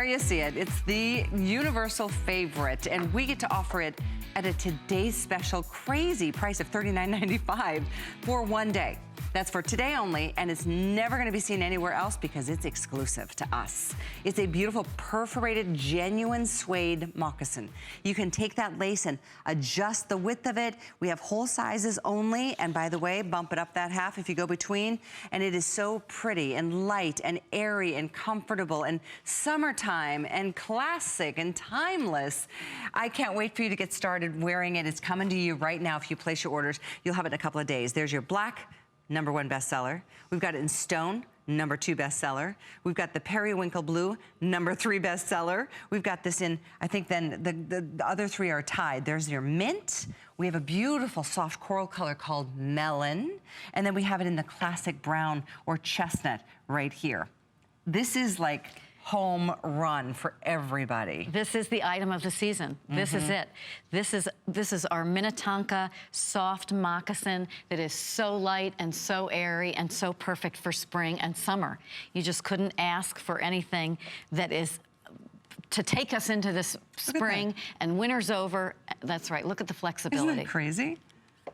you see it. It's the universal favorite, and we get to offer it at a today's special crazy price of $39.95 for one day. That's for today only, and it's never gonna be seen anywhere else because it's exclusive to us. It's a beautiful perforated, genuine suede moccasin. You can take that lace and adjust the width of it. We have whole sizes only, and by the way, bump it up that half if you go between, and it is so pretty and light and airy and comfortable and summertime and classic and timeless. I can't wait for you to get started wearing it. It's coming to you right now. If you place your orders, you'll have it in a couple of days. There's your black, #1 bestseller. We've got it in stone, #2 bestseller. We've got the periwinkle blue, #3 bestseller. We've got this in, I think then the other three are tied. There's your mint. We have a beautiful soft coral color called melon. And then we have it in the classic brown or chestnut right here. This is like home run for everybody. This is the item of the season. This is it. This is our Minnetonka soft moccasin that is so light and so airy and so perfect for spring and summer. You just couldn't ask for anything that is to take us into this spring and winter's over. That's right, look at the flexibility. Isn't that crazy?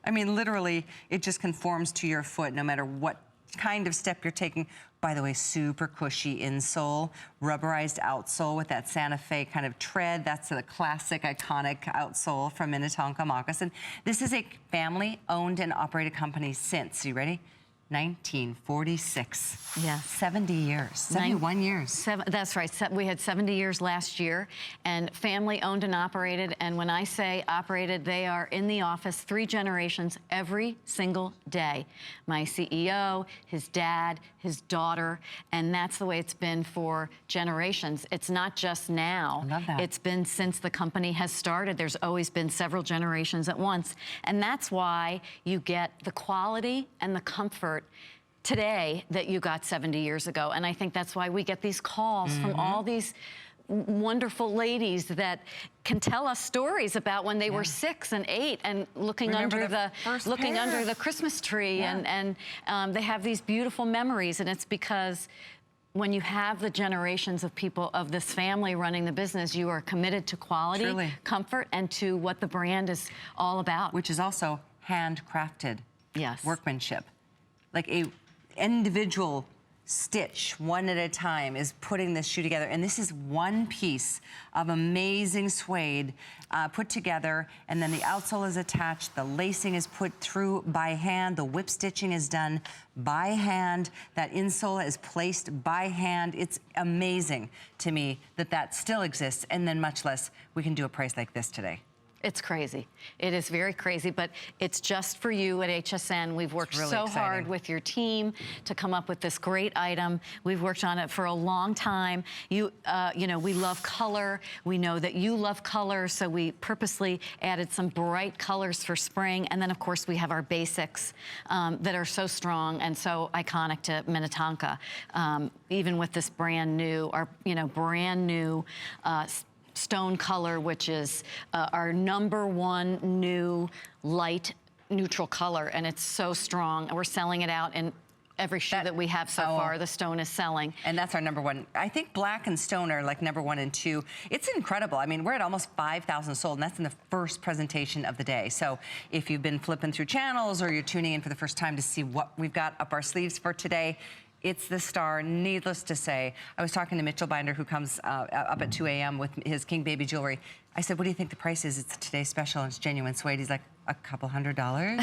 I mean, literally, it just conforms to your foot no matter what kind of step you're taking. By the way, super cushy insole, rubberized outsole with that Santa Fe kind of tread. That's the classic, iconic outsole from Minnetonka Moccasin. This is a family-owned and operated company since, you ready? 1946. Yeah. 70 years, 71 years. That's right, we had 70 years last year, and family owned and operated, and when I say operated, they are in the office 3 generations every single day. My CEO, his dad, his daughter, and that's the way it's been for generations. It's not just now. I love that. It's been since the company has started. There's always been several generations at once, and that's why you get the quality and the comfort today that you got 70 years ago. And I think that's why we get these calls from all these wonderful ladies that can tell us stories about when they were 6 and 8 and looking under the Christmas tree, and they have these beautiful memories. And it's because when you have the generations of people of this family running the business, you are committed to quality, comfort, and to what the brand is all about. Which is also handcrafted workmanship. Like a individual stitch, one at a time, is putting this shoe together. And this is one piece of amazing suede put together, and then the outsole is attached, the lacing is put through by hand, the whip stitching is done by hand, that insole is placed by hand. It's amazing to me that that still exists, and then much less we can do a price like this today. It's crazy. It is very crazy, but it's just for you at HSN. We've worked so hard with your team to come up with this great item. We've worked on it for a long time. You know, we love color. We know that you love color, so we purposely added some bright colors for spring. And then, of course, we have our basics that are so strong and so iconic to Minnetonka. Even with this brand new, brand new stone color, which is our #1 new light neutral color, and it's so strong. We're selling it out in every shoe that we have so far. The stone is selling. And that's our #1. I think black and stone are like #1 and 2. It's incredible. I mean, we're at almost 5,000 sold, and that's in the first presentation of the day. So if you've been flipping through channels or you're tuning in for the first time to see what we've got up our sleeves for today, it's the star, needless to say. I was talking to Mitchell Binder, who comes up at 2 a.m. with his King Baby jewelry. I said, what do you think the price is? It's today's special, and it's genuine suede. He's like, a couple $100.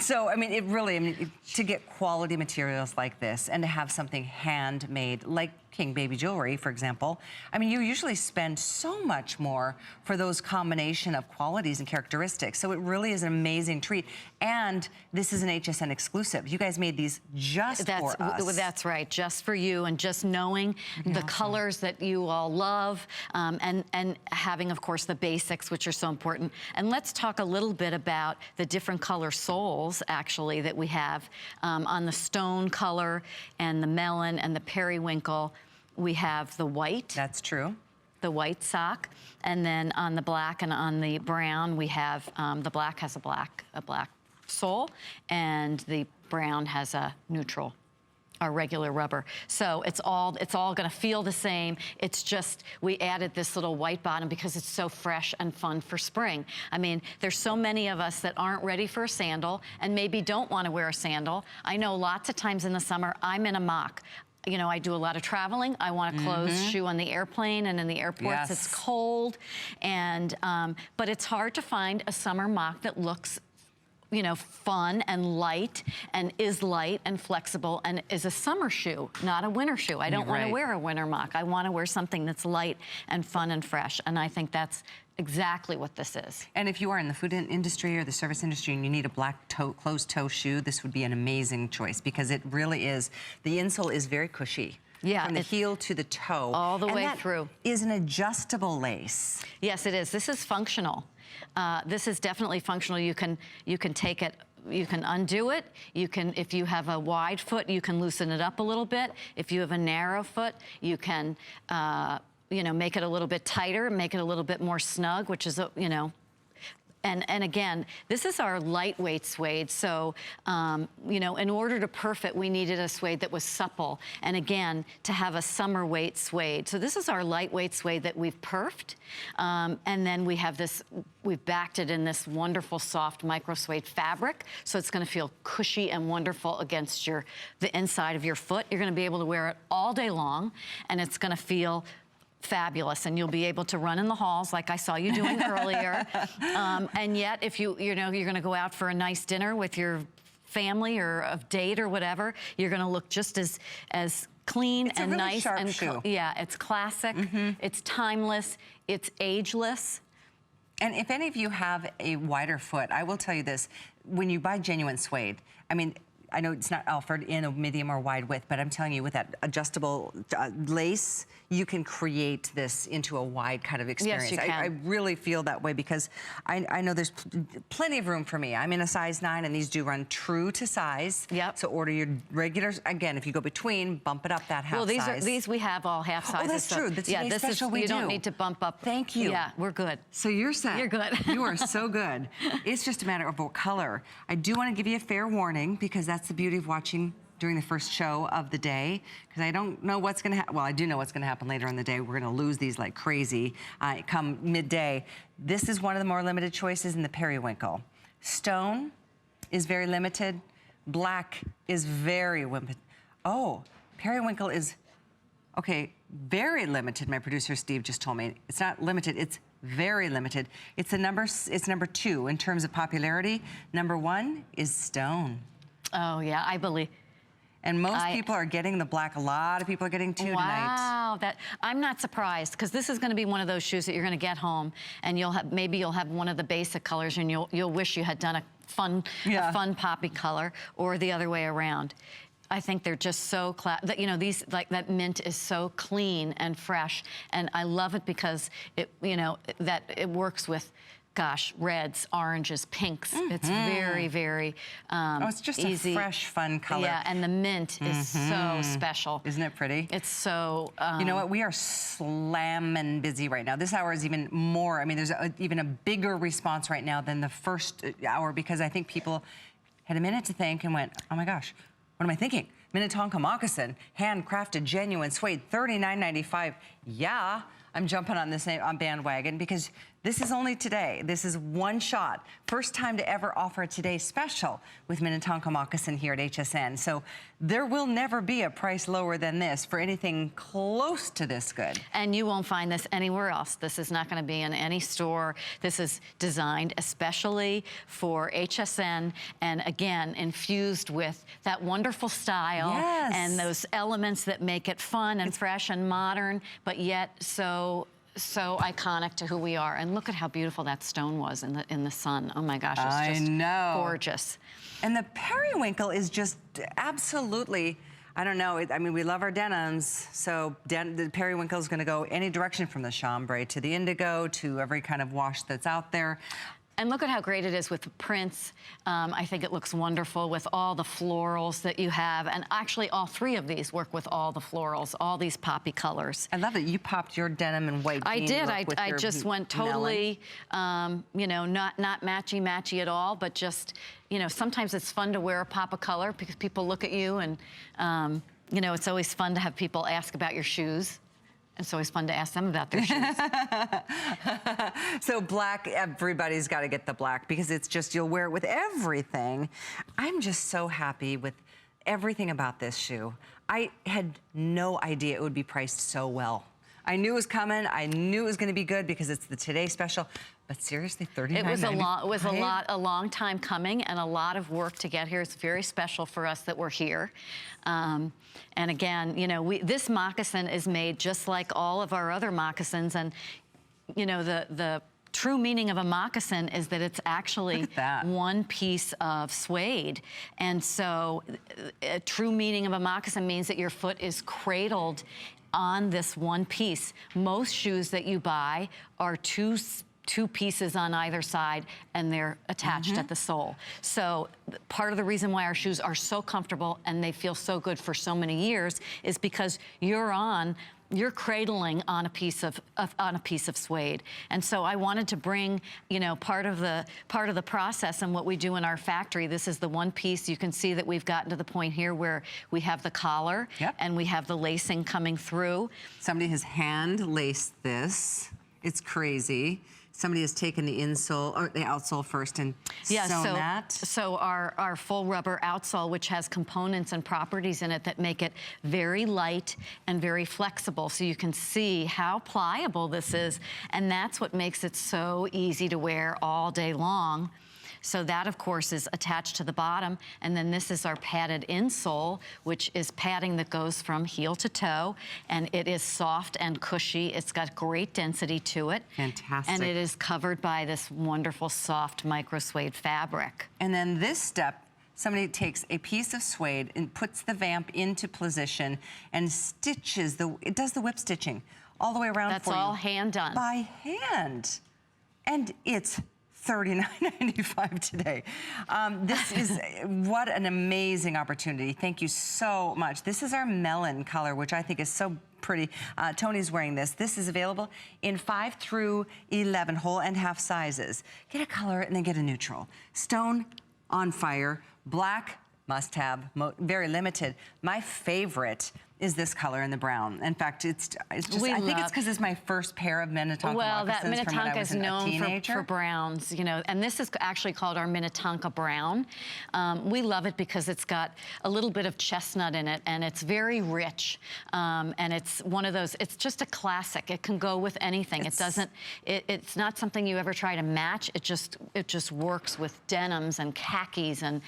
So, I mean, to get quality materials like this and to have something handmade, like King Baby jewelry, for example, I mean, you usually spend so much more for those combination of qualities and characteristics. So it really is an amazing treat. And this is an HSN exclusive. You guys made these just for us. That's right, just for you, and just knowing the colors that you all love, and having, of course, the basics, which are so important. And let's talk a little bit about the different color soles, actually, that we have on the stone color and the melon and the periwinkle. We have the white. That's true. The white sock. And then on the black and on the brown, we have, the black has a black sole, and the brown has a neutral our regular rubber. So it's all gonna feel the same. It's just, we added this little white bottom because it's so fresh and fun for spring. I mean, there's so many of us that aren't ready for a sandal and maybe don't wanna wear a sandal. I know lots of times in the summer, I'm in a mock. You know, I do a lot of traveling. I want a closed shoe on the airplane and in the airports. It's cold. And, but it's hard to find a summer mock that looks, you know, fun and light and is light and flexible and is a summer shoe, not a winter shoe. I don't want to wear a winter mock. I want to wear something that's light and fun and fresh. And I think that's exactly what this is. And if you are in the food industry or the service industry and you need a black toe, closed toe shoe, this would be an amazing choice because it really is, the insole is very cushy. Yeah. From the heel to the toe. All the way through. Is an adjustable lace. Yes, it is. This is functional. This is definitely functional. You can take it, you can undo it. You can, if you have a wide foot, you can loosen it up a little bit. If you have a narrow foot, you can, you know, make it a little bit tighter, make it a little bit more snug, which is, you know, and again, this is our lightweight suede. So, you know, in order to perf it, we needed a suede that was supple. And again, to have a summer weight suede. So this is our lightweight suede that we've perfed. And then we have this, we've backed it in this wonderful soft micro suede fabric. So it's gonna feel cushy and wonderful against the inside of your foot. You're gonna be able to wear it all day long and it's gonna feel fabulous, and you'll be able to run in the halls like I saw you doing earlier. And yet, if you know, you're gonna go out for a nice dinner with your family or a date or whatever, you're gonna look just as clean and nice and yeah, it's classic, it's timeless, it's ageless. And if any of you have a wider foot, I will tell you this, when you buy genuine suede, I mean, I know it's not offered in a medium or wide width, but I'm telling you, with that adjustable lace, you can create this into a wide kind of experience. Yes, you can. I really feel that way because I know there's plenty of room for me. I'm in a size 9, and these do run true to size. Yep. So order your regular. Again, if you go between, bump it up that half size. Well, these we have all half sizes. Oh, that's true. That's today's special. We you don't need to bump up. Thank you. Yeah, we're good. So you're set. You're good. You are so good. It's just a matter of what color. I do want to give you a fair warning because that's the beauty of watching during the first show of the day, because I don't know what's gonna happen. Well, I do know what's gonna happen later in the day. We're gonna lose these like crazy come midday. This is one of the more limited choices in the periwinkle. Stone is very limited. Black is very limited. Oh, periwinkle is, okay, very limited. My producer Steve just told me. It's not limited, it's very limited. It's number 2 in terms of popularity. Number 1 is stone. Oh yeah, I believe. And most people are getting the black. A lot of people are getting 2 tonight. Wow, I'm not surprised, because this is going to be one of those shoes that you're going to get home, and maybe you'll have one of the basic colors, and you'll wish you had done a fun poppy color, or the other way around. I think they're just so you know, these, like, that mint is so clean and fresh, and I love it because it, you know, that it works with, gosh, reds, oranges, pinks. It's very, very it's just easy. A fresh, fun color. Yeah, and the mint is so special. Isn't it pretty? It's so... you know what? We are slamming busy right now. This hour is even more. I mean, there's even a bigger response right now than the first hour, because I think people had a minute to think and went, oh my gosh, what am I thinking? Minnetonka moccasin, handcrafted, genuine suede, $39.95. Yeah, I'm jumping on this bandwagon because this is only today. This is one shot. First time to ever offer a Today Special with Minnetonka moccasin here at HSN. So there will never be a price lower than this for anything close to this good. And you won't find this anywhere else. This is not going to be in any store. This is designed especially for HSN, and again, infused with that wonderful style and those elements that make it fun and fresh and modern, but yet so iconic to who we are. And look at how beautiful that stone was in the sun. Oh my gosh, it's just gorgeous. And the periwinkle is just absolutely, I don't know, I mean, we love our denims, so the periwinkle is gonna go any direction from the chambray to the indigo to every kind of wash that's out there. And look at how great it is with the prints. I think it looks wonderful with all the florals that you have. And actually, all three of these work with all the florals, all these poppy colors. I love that you popped your denim and white jean. I did. I just went totally, you know, not matchy-matchy at all, but just, you know, sometimes it's fun to wear a pop of color because people look at you and, you know, it's always fun to have people ask about your shoes. It's always fun to ask them about their shoes. So black, everybody's got to get the black because it's just, you'll wear it with everything. I'm just so happy with everything about this shoe. I had no idea it would be priced so well. I knew it was coming. I knew it was going to be good because it's the Today Special. But seriously, $39.95. It was a long time coming and a lot of work to get here. It's very special for us that we're here. And again, you know, this moccasin is made just like all of our other moccasins. And, you know, the true meaning of a moccasin is that it's actually one piece of suede. And so a true meaning of a moccasin means that your foot is cradled on this one piece. Most shoes that you buy are two pieces on either side and they're attached at the sole. So part of the reason why our shoes are so comfortable and they feel so good for so many years is because you're cradling on a piece of suede. And so I wanted to bring, you know, part of the process and what we do in our factory. This is the one piece. You can see that we've gotten to the point here where we have the collar and we have the lacing coming through. Somebody has hand laced this. It's crazy. Somebody has taken the insole or the outsole first and sewn that. So our full rubber outsole, which has components and properties in it that make it very light and very flexible, so you can see how pliable this is, and that's what makes it so easy to wear all day long. So that, of course, is attached to the bottom. And then this is our padded insole, which is padding that goes from heel to toe. And it is soft and cushy. It's got great density to it. Fantastic. And it is covered by this wonderful soft micro suede fabric. And then this step, somebody takes a piece of suede and puts the vamp into position and stitches, it does the whip stitching all the way around That's for you. all hand done. By hand. And it's $39.95 today. This is, what an amazing opportunity. Thank you so much. This is our melon color, which I think is so pretty. Tony's wearing this. This is available in 5 through 11 whole and half sizes. Get a color and then get a neutral. Stone, on fire. Black, must have, very limited. My favorite is this color in the brown. In fact, it's just, I think it's because it's my first pair of Minnetonka moccasins that Minnetonka is known for browns, you know, and this is actually called our Minnetonka brown. We love it because it's got a little bit of chestnut in it, and it's very rich, and it's one of those, it's just a classic. It can go with anything. It's not something you ever try to match. It just works with denims and khakis and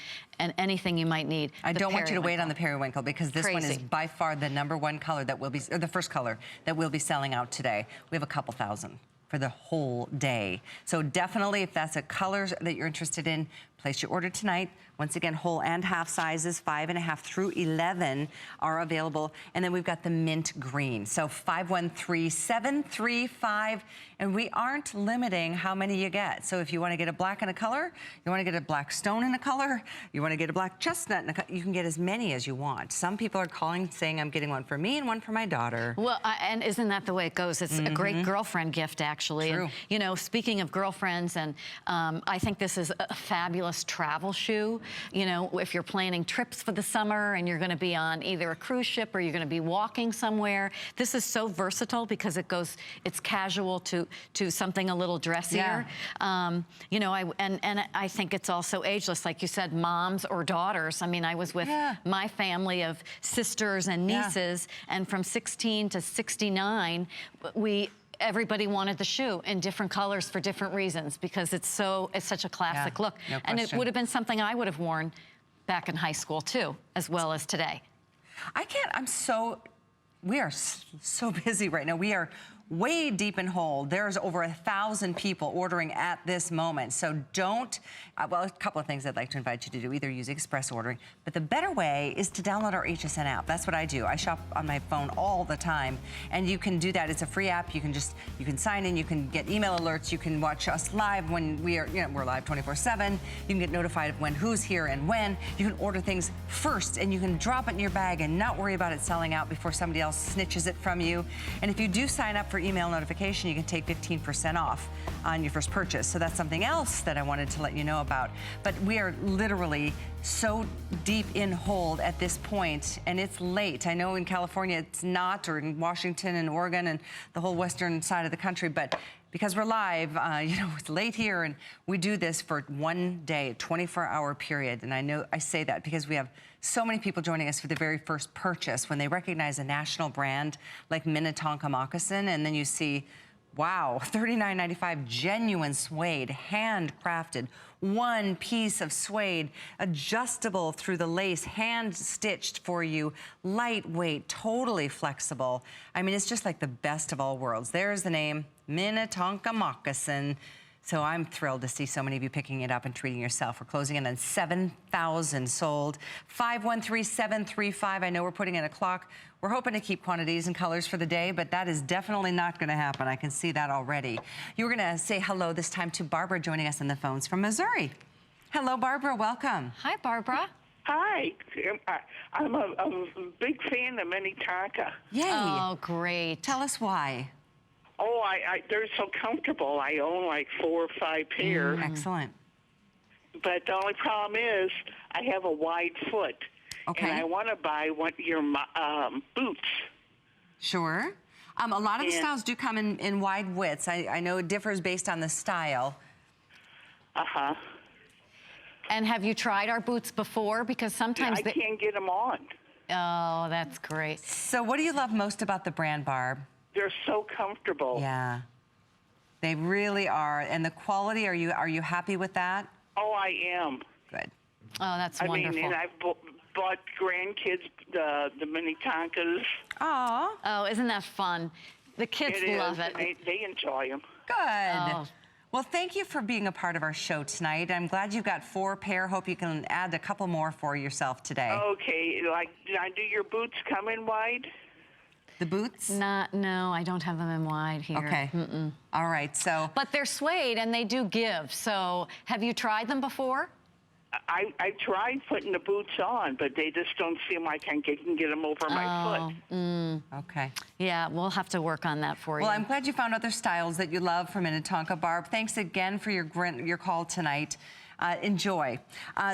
anything you might need. I don't want you to wait on the periwinkle because this one is by far the #1 color that will be, or the first color that will be selling out today. We have a couple thousand for the whole day. So definitely, if that's a color that you're interested in, place your order tonight. Once again, whole and half sizes, 5.5 through 11 are available. And then we've got the mint green. So 513-735, and we aren't limiting how many you get. So if you want to get a black in a color, you want to get a black stone in a color, you want to get a black chestnut in a color, you can get as many as you want. Some people are calling saying, I'm getting one for me and one for my daughter. Well, and isn't that the way it goes? It's a great girlfriend gift, actually. True. And, you know, speaking of girlfriends, and I think this is a fabulous travel shoe. You know, if you're planning trips for the summer and you're going to be on either a cruise ship or you're going to be walking somewhere, this is so versatile because it's casual to something a little dressier. You know, I think it's also ageless, like you said, moms or daughters. I mean, I was with my family of sisters and nieces, and from 16 to 69, everybody wanted the shoe in different colors for different reasons because it's such a classic look. No and question. It would have been something I would have worn back in high school too, as well as today. We are so busy right now. We are way deep in hold. There's over 1,000 people ordering at this moment. So don't, well, a couple of things I'd like to invite you to do. Either use express ordering, but the better way is to download our HSN app. That's what I do. I shop on my phone all the time, and you can do that. It's a free app. You can sign in, you can get email alerts, you can watch us live when we're live 24/7. You can get notified of who's here and when. You can order things first, and you can drop it in your bag and not worry about it selling out before somebody else snitches it from you. And if you do sign up for email notification, you can take 15% off on your first purchase. So that's something else that I wanted to let you know about. But we are literally so deep in hold at this point, and it's late. I know in California it's not, or in Washington and Oregon and the whole western side of the country, but because we're live, it's late here, and we do this for one day, 24-hour period. And I know I say that because we have so many people joining us for the very first purchase when they recognize a national brand like Minnetonka Moccasin, and then you see, wow, $39.95 genuine suede, handcrafted, one piece of suede, adjustable through the lace, hand stitched for you, lightweight, totally flexible. I mean, it's just like the best of all worlds. There's the name, Minnetonka Moccasin. So I'm thrilled to see so many of you picking it up and treating yourself. We're closing in on 7,000 sold. 513-735. I know we're putting in a clock. We're hoping to keep quantities and colors for the day, but that is definitely not going to happen. I can see that already. You were going to say hello this time to Barbara joining us on the phones from Missouri. Hello, Barbara. Welcome. Hi, Barbara. Hi. I'm a big fan of Minnetonka. Yay. Oh, great. Tell us why. Oh, they're so comfortable. I own like 4 or 5 pairs. Excellent. But the only problem is I have a wide foot. Okay. And I want to buy your boots. Sure. A lot of the styles do come in wide widths. I know it differs based on the style. Uh-huh. And have you tried our boots before? Because sometimes I can't get them on. Oh, that's great. So what do you love most about the brand, Barb? They're so comfortable. Yeah. They really are. And the quality, are you happy with that? Oh, I am. Good. Oh, that's wonderful. I mean, and I've bought grandkids the Minnetonkas. Aw. Oh, isn't that fun? The kids love it. They enjoy them. Good. Oh. Well, thank you for being a part of our show tonight. I'm glad you've got 4 pair. Hope you can add a couple more for yourself today. Okay. Do your boots come in wide? The boots? No, I don't have them in wide here. Okay. All right, so. But they're suede and they do give. So have you tried them before? I tried putting the boots on, but they just don't seem like I can get them over my foot. Okay. Yeah, we'll have to work on that for you. Well, I'm glad you found other styles that you love from Minnetonka. Barb, thanks again for your call tonight. Enjoy.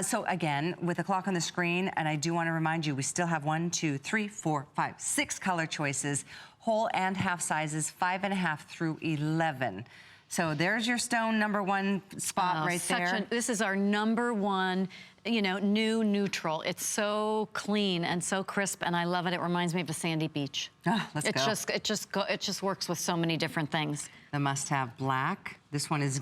So again, with the clock on the screen, and I do want to remind you, we still have 1, 2, 3, 4, 5, 6 color choices, whole and half sizes, 5.5 through 11. So there's your stone #1 spot right there. This is our #1, new neutral. It's so clean and so crisp, and I love it. It reminds me of a sandy beach. Oh, let's go. It just works with so many different things. The must-have black. This one is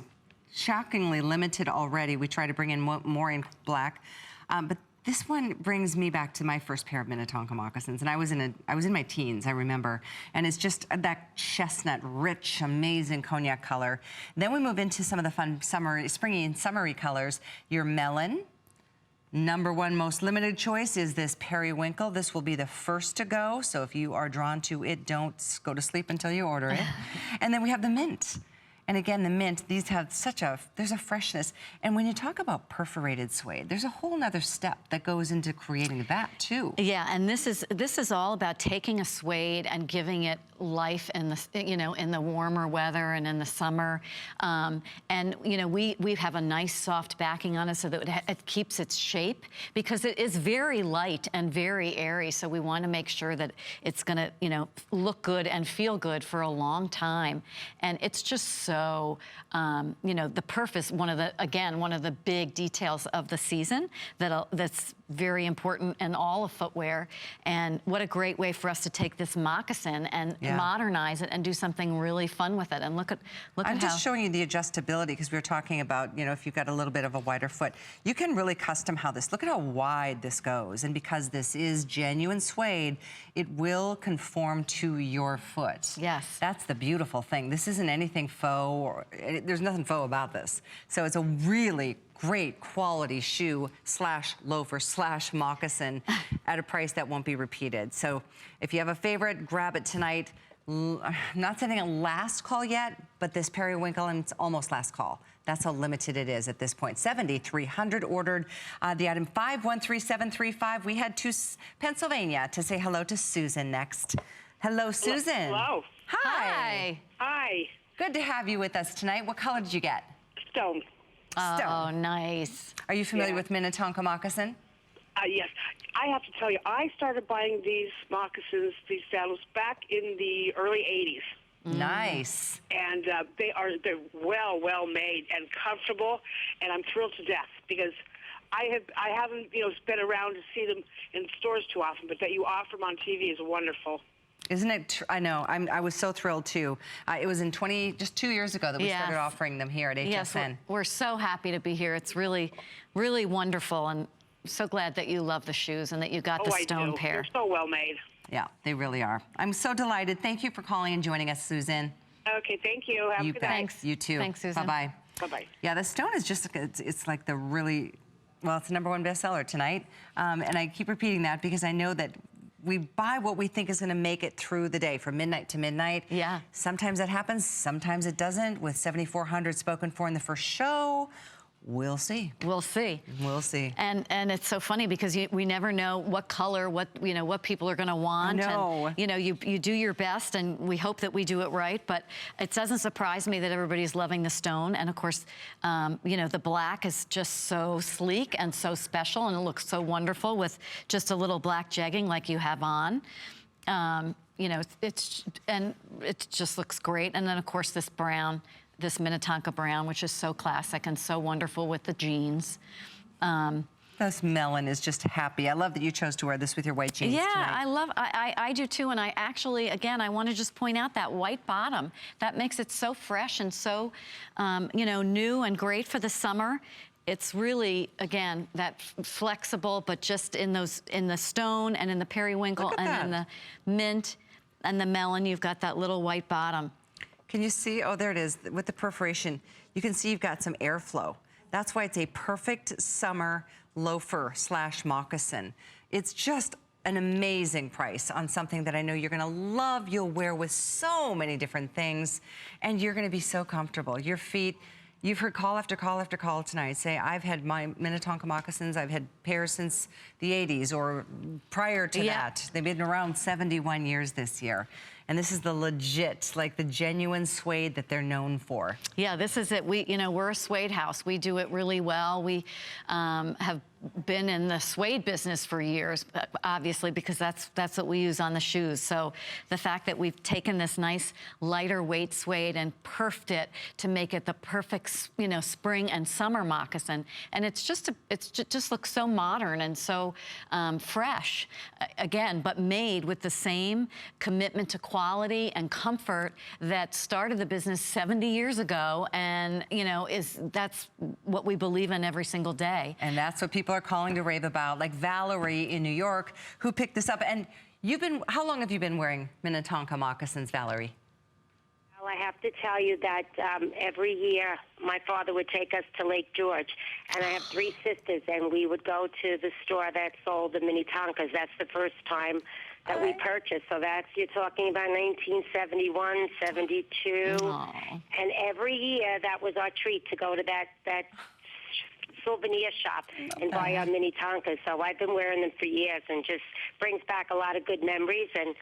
shockingly limited already. We try to bring in more in black, but this one brings me back to my first pair of Minnetonka moccasins, and I was in my teens, I remember, and it's just that chestnut, rich, amazing cognac color. Then we move into some of the fun springy and summery colors. Your melon. #1 most limited choice is this periwinkle. This will be the first to go, so if you are drawn to it, don't go to sleep until you order it. And then we have the mint. And again, the mint, these have there's a freshness. And when you talk about perforated suede, there's a whole nother step that goes into creating that too. Yeah, and this is all about taking a suede and giving it life in the, in the warmer weather and in the summer. And we have a nice soft backing on it so that it keeps its shape, because it is very light and very airy. So we want to make sure that it's going to, look good and feel good for a long time. And it's just so so, you know, the perf is one of the big details of the season that's very important in all of footwear. And what a great way for us to take this moccasin and modernize it and do something really fun with it. And look at I'm just showing you the adjustability, because we were talking about, you know, if you've got a little bit of a wider foot, you can really custom how this, look at how wide this goes. And because this is genuine suede, it will conform to your foot. Yes. That's the beautiful thing. This isn't anything faux, there's nothing faux about this. So it's a really great quality shoe slash loafer slash moccasin at a price that won't be repeated. So if you have a favorite, grab it tonight. I'm not sending a last call yet, but this periwinkle, and it's almost last call. That's how limited it is at this point. 7,300 ordered. The item 513735. We head to Pennsylvania to say hello to Susan next. Hello, Susan. Hello. Hi. Hi. Good to have you with us tonight. What color did you get? Stone. Stone. Oh, nice. Are you familiar with Minnetonka moccasin? Yes. I have to tell you, I started buying these moccasins, these sandals, back in the early 80s. Nice. And they're well made and comfortable, and I'm thrilled to death because I haven't been around to see them in stores too often, but that you offer them on TV is wonderful. Isn't it? I know. I was so thrilled too. It was in just 2 years ago that we started offering them here at HSN. Yes, we're so happy to be here. It's really, really wonderful, and so glad that you love the shoes and that you got the stone pair. They're so well made. Yeah, they really are. I'm so delighted. Thank you for calling and joining us, Susan. Okay, thank you. Have a good night. Thanks. You too. Thanks, Susan. Bye-bye. Bye-bye. Yeah, the stone is just, it's like the really, well, it's the #1 bestseller tonight. And I keep repeating that because I know that we buy what we think is going to make it through the day from midnight to midnight. Yeah. Sometimes that happens, sometimes it doesn't. With 7,400 spoken for in the first show, we'll see. We'll see. We'll see. And it's so funny because we never know what color, what people are going to want. I know. And, you do your best, and we hope that we do it right. But it doesn't surprise me that everybody's loving the stone. And of course, the black is just so sleek and so special, and it looks so wonderful with just a little black jegging like you have on. It just looks great. And then of course this brown. This Minnetonka brown, which is so classic and so wonderful with the jeans. This melon is just happy. I love that you chose to wear this with your white jeans tonight. I do too, and I actually, again, I want to just point out that white bottom. That makes it so fresh and so, new and great for the summer. It's really, again, that flexible, but just in the stone and in the periwinkle and in the mint and the melon, you've got that little white bottom. Can you see? Oh, there it is. With the perforation, you can see you've got some airflow. That's why it's a perfect summer loafer slash moccasin. It's just an amazing price on something that I know you're gonna love. You'll wear with so many different things, and you're gonna be so comfortable. Your feet, you've heard call after call after call tonight say, I've had my Minnetonka moccasins, I've had pairs since the 80s or prior to that. They've been around 71 years this year. And this is the legit, like the genuine suede that they're known for. Yeah, this is it. We're a suede house. We do it really well. We have been in the suede business for years, obviously, because that's what we use on the shoes. So the fact that we've taken this nice lighter weight suede and perfed it to make it the perfect, spring and summer moccasin, and it just looks so modern and so fresh, again, but made with the same commitment to quality and comfort that started the business 70 years ago, and that's what we believe in every single day. And that's what people are calling to rave about, like Valerie in New York, who picked this up. And how long have you been wearing Minnetonka moccasins, Valerie? Well, I have to tell you that every year my father would take us to Lake George, and I have 3 sisters, and we would go to the store that sold the Minnetonkas. That's the first time that we purchased. So you're talking about 1971, 72. Aww. And every year that was our treat to go to that souvenir shop and buy our Minnetonkas. So I've been wearing them for years, and just brings back a lot of good memories. And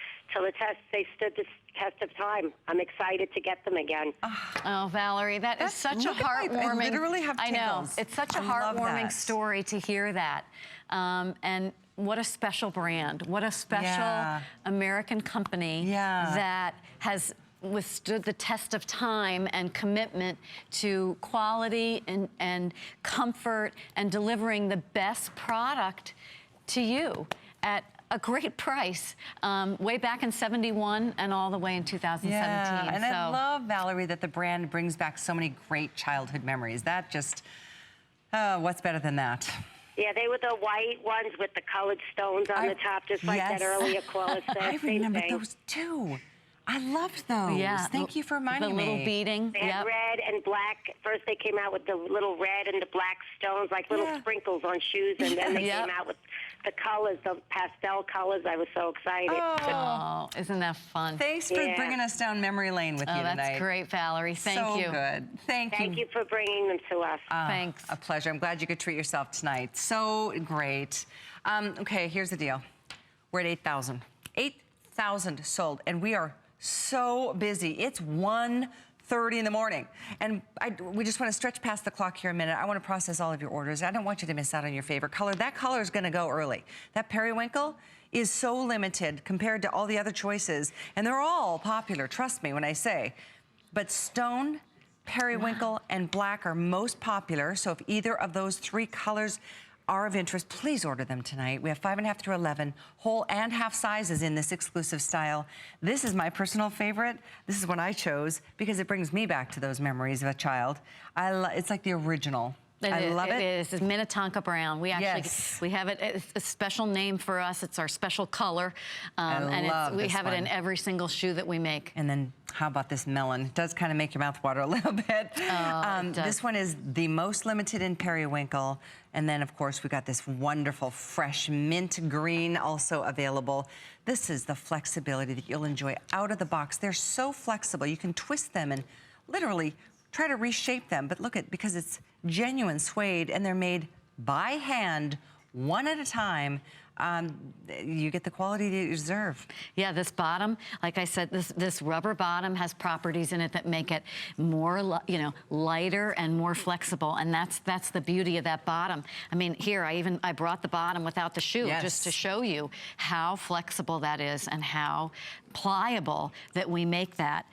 they stood the test of time. I'm excited to get them again. Oh, Valerie, that's such a heartwarming. I literally have tingles. I know. It's such a heartwarming story to hear that. And what a special brand. What a special American company that has withstood the test of time and commitment to quality and comfort and delivering the best product to you at a great price, way back in '71 and all the way in 2017. Yeah, and I love, Valerie, that the brand brings back so many great childhood memories. That just, what's better than that? Yeah, they were the white ones with the colored stones on the top, just like that earlier quillet set. I remember those too. I loved those. Yeah. Thank you for reminding me. The little beading. They had red and black. First they came out with the little red and the black stones, like little sprinkles on shoes, and then they came out with the colors, the pastel colors. I was so excited. Oh, isn't that fun? Thanks for bringing us down memory lane with you tonight. That's great, Valerie. Thank you. So good. Thank you. Thank you for bringing them to us. Thanks. A pleasure. I'm glad you could treat yourself tonight. So great. Okay, here's the deal. We're at 8,000. 8,000 sold, and we are so busy. It's 1:30 in the morning. And we just want to stretch past the clock here a minute. I want to process all of your orders. I don't want you to miss out on your favorite color. That color is going to go early. That periwinkle is so limited compared to all the other choices. And they're all popular, trust me when I say. But stone, periwinkle, and black are most popular. So if either of those three colors are of interest, please order them tonight. We have 5.5 through 11, whole and half sizes in this exclusive style. This is my personal favorite. This is what I chose because it brings me back to those memories of a child. It's like the original. I love it. It is. It's Minnetonka brown. We actually we have it. It's a special name for us. It's our special color, and we have it in every single shoe that we make. And then how about this melon? It does kind of make your mouth water a little bit. This one is the most limited in periwinkle. And then, of course, we got this wonderful fresh mint green also available. This is the flexibility that you'll enjoy out of the box. They're so flexible. You can twist them and literally try to reshape them. But look at, because it's genuine suede and they're made by hand, one at a time, you get the quality that you deserve. Yeah, this bottom, like I said, this rubber bottom has properties in it that make it more, lighter and more flexible, and that's the beauty of that bottom. I mean, here I brought the bottom without the shoe just to show you how flexible that is and how pliable that we make that.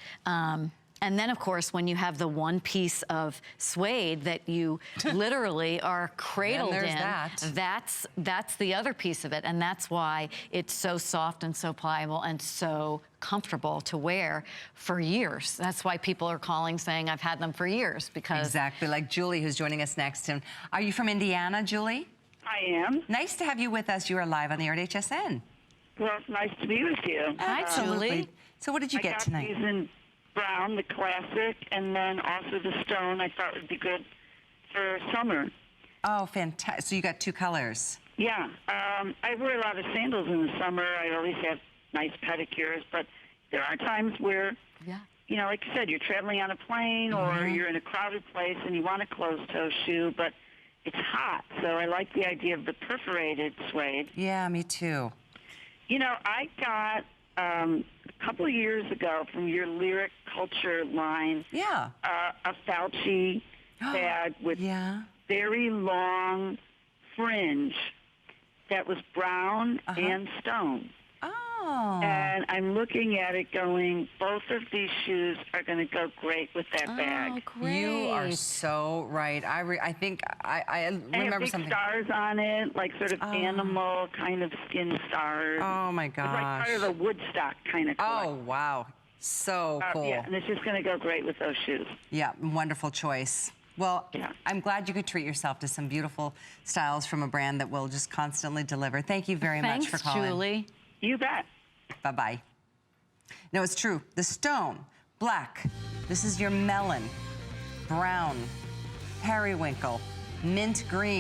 And then, of course, when you have the one piece of suede that you literally are cradled in, that's the other piece of it. And that's why it's so soft and so pliable and so comfortable to wear for years. That's why people are calling saying, I've had them for years, because... Exactly, like Julie, who's joining us next. And are you from Indiana, Julie? I am. Nice to have you with us. You are live on the air at HSN. Well, it's nice to be with you. Hi, Julie. So what did you get tonight? I got these in brown, the classic, and then also the stone I thought would be good for summer. Oh, fantastic. So you got two colors. Yeah. I wear a lot of sandals in the summer. I always have nice pedicures, but there are times where, like you said, you're traveling on a plane or you're in a crowded place and you want a closed-toe shoe, but it's hot. So I like the idea of the perforated suede. Yeah, me too. I got... a couple of years ago from your Lyric Culture line, a Fauci bag with very long fringe that was brown and stone. Oh. And I'm looking at it going, both of these shoes are going to go great with that bag. Great. You are so right. I think I remember big something. Stars on it, like sort of animal kind of skin stars. Oh my gosh. It's like part of the Woodstock kind of collection. Oh wow. So cool. Yeah, and it's just going to go great with those shoes. Yeah, wonderful choice. Well, I'm glad you could treat yourself to some beautiful styles from a brand that will just constantly deliver. Thank you very much for calling. Thanks, Julie. You bet. Bye-bye. No, it's true. The stone, black. This is your melon, brown, periwinkle, mint green.